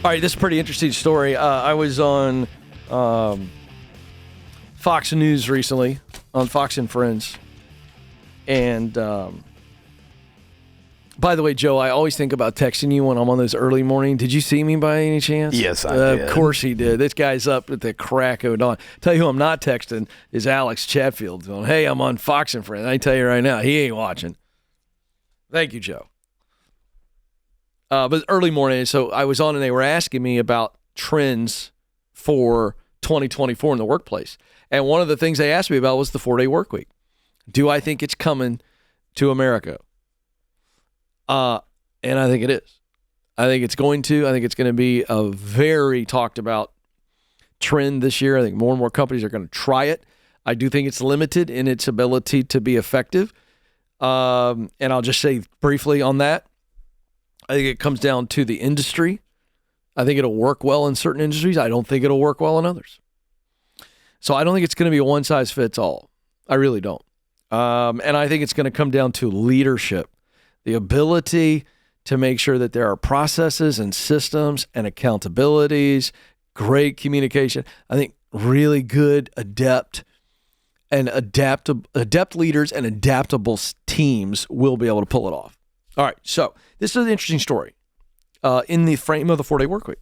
All right, this is a pretty interesting story. I was on Fox News recently, on Fox and Friends. And by the way, Joe, I always think about texting you when I'm on those early morning. Did you see me by any chance? Yes, I did. Of course he did. This guy's up at the crack of dawn. Tell you who I'm not texting is Alex Chatfield going, hey, I'm on Fox and Friends. I tell you right now, he ain't watching. Thank you, Joe. But early morning, so I was on and they were asking me about trends for 2024 in the workplace. And one of the things they asked me about was the 4-day work week. Do I think it's coming to America? And I think it is. I think it's going to. I think it's going to be a very talked about trend this year. I think more and more companies are going to try it. I do think it's limited in its ability to be effective. And I'll just say briefly on that, I think it comes down to the industry. I think it'll work well in certain industries. I don't think it'll work well in others. So I don't think it's going to be a one-size-fits-all. I really don't. And I think it's going to come down to leadership, the ability to make sure that there are processes and systems and accountabilities, great communication. I think really good, adept leaders and adaptable teams will be able to pull it off. All right, so this is an interesting story in the frame of the 4-day work week.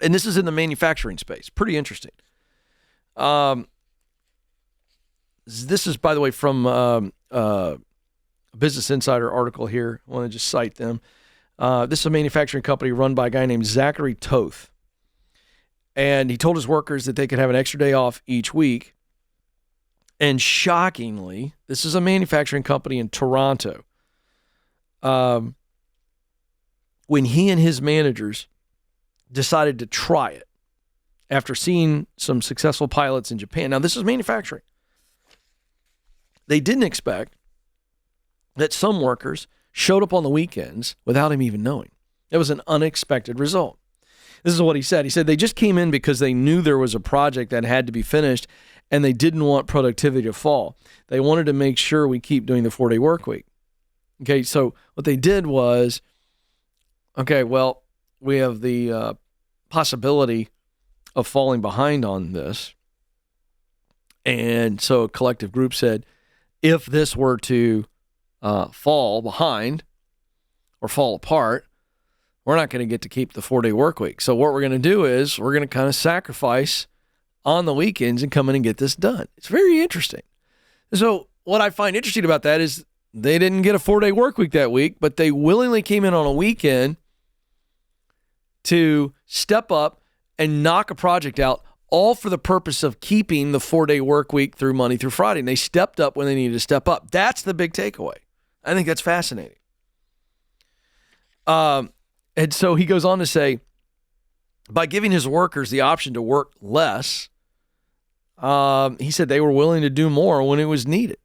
And this is in the manufacturing space. Pretty interesting. This is, by the way, from a Business Insider article here. I want to just cite them. This is a manufacturing company run by a guy named Zachary Toth. And he told his workers that they could have an extra day off each week. And shockingly, this is a manufacturing company in Toronto. When he and his managers decided to try it after seeing some successful pilots in Japan. Now, this is manufacturing. They didn't expect that some workers showed up on the weekends without him even knowing. It was an unexpected result. This is what he said. He said they just came in because they knew there was a project that had to be finished and they didn't want productivity to fall. They wanted to make sure we keep doing the 4-day work week. Okay, so what they did was, okay, well, we have the possibility of falling behind on this. And so a collective group said, if this were to fall behind or fall apart, we're not going to get to keep the 4-day work week. So what we're going to do is we're going to kind of sacrifice on the weekends and come in and get this done. It's very interesting. So what I find interesting about that is they didn't get a 4-day work week that week, but they willingly came in on a weekend to step up and knock a project out, all for the purpose of keeping the 4-day work week through Monday through Friday. And they stepped up when they needed to step up. That's the big takeaway. I think that's fascinating. And so he goes on to say, by giving his workers the option to work less, he said they were willing to do more when it was needed.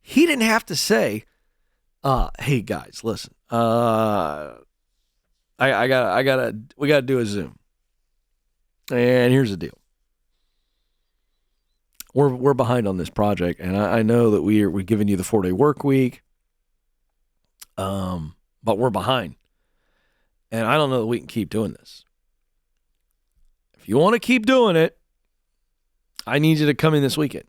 He didn't have to say, hey guys, listen, we gotta do a Zoom. And here's the deal. We're behind on this project, and I know that we're giving you the 4-day work week, but we're behind. And I don't know that we can keep doing this. If you want to keep doing it, I need you to come in this weekend.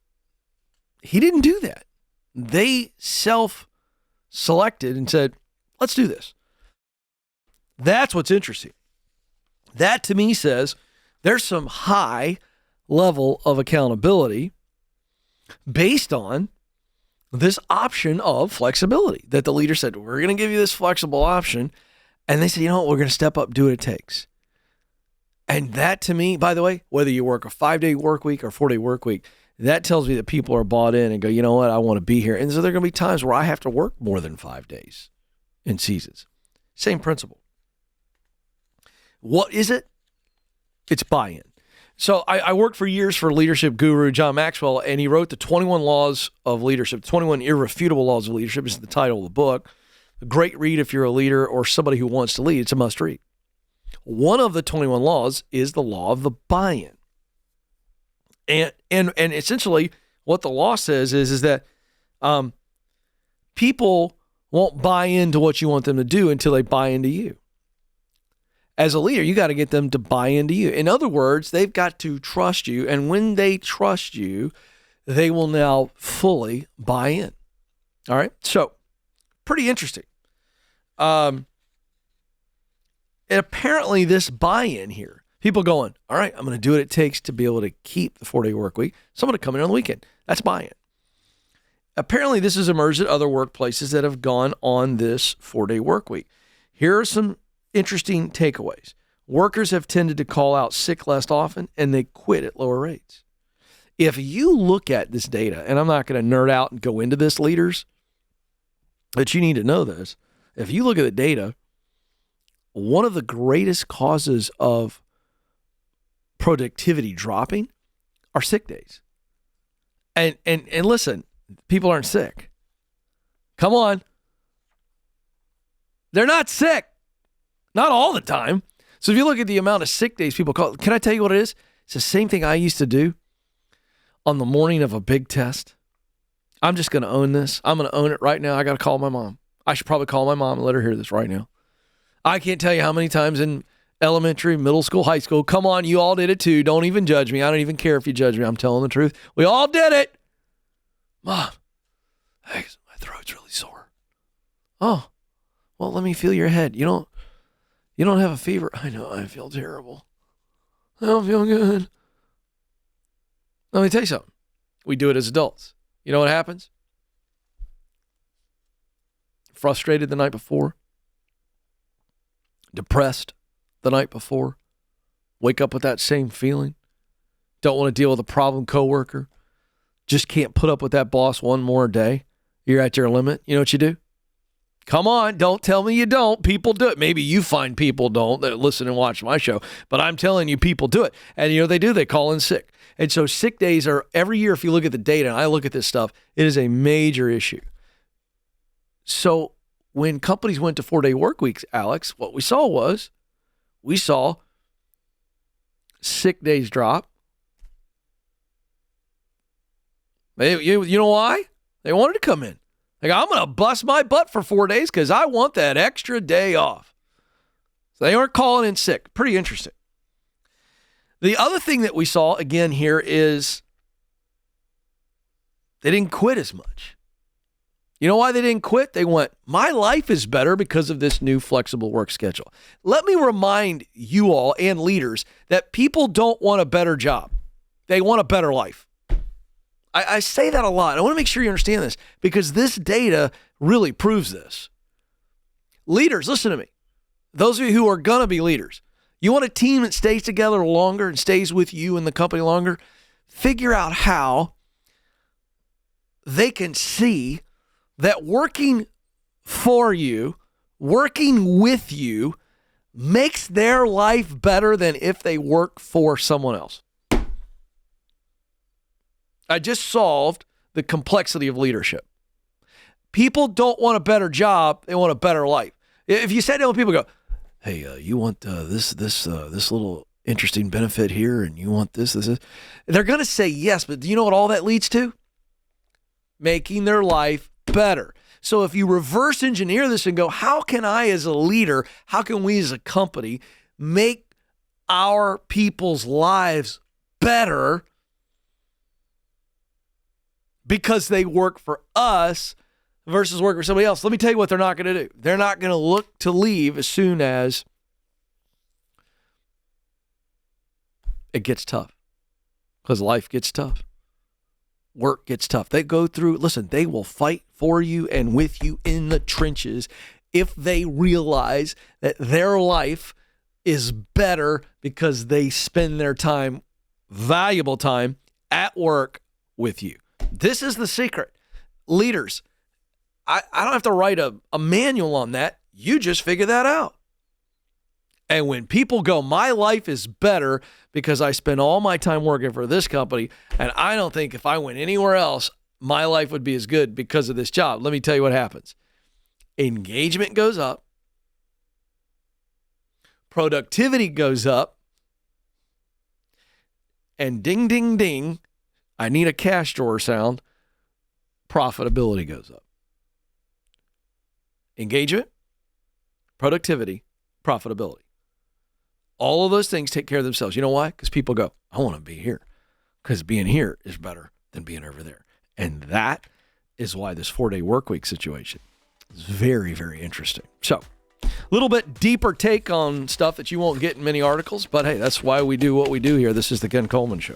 He didn't do that. They self-selected and said, let's do this. That's what's interesting. That to me says there's some high level of accountability based on this option of flexibility that the leader said, we're going to give you this flexible option. And they said, you know what, we're going to step up, do what it takes. And that to me, by the way, whether you work a 5-day work week or 4-day work week, that tells me that people are bought in and go, you know what, I want to be here. And so there are going to be times where I have to work more than 5 days in seasons. Same principle. What is it? It's buy-in. So I worked for years for leadership guru John Maxwell, and he wrote the 21 Laws of Leadership, 21 Irrefutable Laws of Leadership is the title of the book. A great read if you're a leader or somebody who wants to lead. It's a must read. One of the 21 laws is the law of the buy-in. And essentially what the law says is that people won't buy into what you want them to do until they buy into you. as a leader, you got to get them to buy into you. In other words, they've got to trust you. And when they trust you, they will now fully buy in. All right. So pretty interesting. And apparently this buy-in here, people going, all right, I'm going to do what it takes to be able to keep the 4-day work week. So I'm going to come in on the weekend. That's buy-in. Apparently this has emerged at other workplaces that have gone on this 4-day work week. Here are some interesting takeaways. Workers have tended to call out sick less often, and they quit at lower rates. If you look at this data, and I'm not going to nerd out and go into this, leaders, but you need to know this. If you look at the data, one of the greatest causes of productivity dropping are sick days. And listen, people aren't sick. Come on. They're not sick. Not all the time. So if you look at the amount of sick days people call, can I tell you what it is? It's the same thing I used to do on the morning of a big test. I'm just going to own this. I'm going to own it right now. I got to call my mom. I should probably call my mom and let her hear this right now. I can't tell you how many times in elementary, middle school, high school, come on, you all did it too. Don't even judge me. I don't even care if you judge me. I'm telling the truth. We all did it. Mom, hey, my throat's really sore. Oh, well, let me feel your head. You don't have a fever. I know, I feel terrible. I don't feel good. Let me tell you something. We do it as adults. You know what happens? Frustrated the night before. Depressed the night before. Wake up with that same feeling. Don't want to deal with a problem coworker. Just can't put up with that boss one more day. You're at your limit. You know what you do? Come on, don't tell me you don't. People do it. Maybe you find people don't that listen and watch my show, but I'm telling you, people do it. And you know what they do? They call in sick. And so sick days are every year, if you look at the data, and I look at this stuff, it is a major issue. So when companies went to 4-day work weeks, Alex, what we saw sick days drop. You know why? They wanted to come in. Like, I'm going to bust my butt for 4 days because I want that extra day off. So they aren't calling in sick. Pretty interesting. The other thing that we saw again here is they didn't quit as much. You know why they didn't quit? They went, my life is better because of this new flexible work schedule. Let me remind you all and leaders that people don't want a better job. They want a better life. I say that a lot. I want to make sure you understand this because this data really proves this. Leaders, listen to me. Those of you who are going to be leaders, you want a team that stays together longer and stays with you and the company longer? Figure out how they can see that working for you, working with you, makes their life better than if they work for someone else. I just solved the complexity of leadership. People don't want a better job. They want a better life. If you sit down with people and go, hey, you want this little interesting benefit here and you want this, they're going to say yes, but do you know what all that leads to? Making their life better. So if you reverse engineer this and go, how can I as a leader, how can we as a company make our people's lives better because they work for us versus work for somebody else? Let me tell you what they're not going to do. They're not going to look to leave as soon as it gets tough, because life gets tough. Work gets tough. They go through, listen, they will fight for you and with you in the trenches if they realize that their life is better because they spend their time, valuable time, at work with you. This is the secret. Leaders, I don't have to write a manual on that. You just figure that out. And when people go, my life is better because I spend all my time working for this company, and I don't think if I went anywhere else, my life would be as good because of this job. Let me tell you what happens. Engagement goes up. Productivity goes up. And ding, ding, ding, I need a cash drawer sound, profitability goes up. Engagement, productivity, profitability. All of those things take care of themselves. You know why? Because people go, I want to be here because being here is better than being over there. And that is why this 4-day work week situation is very, very interesting. So a little bit deeper take on stuff that you won't get in many articles, but hey, that's why we do what we do here. This is the Ken Coleman Show.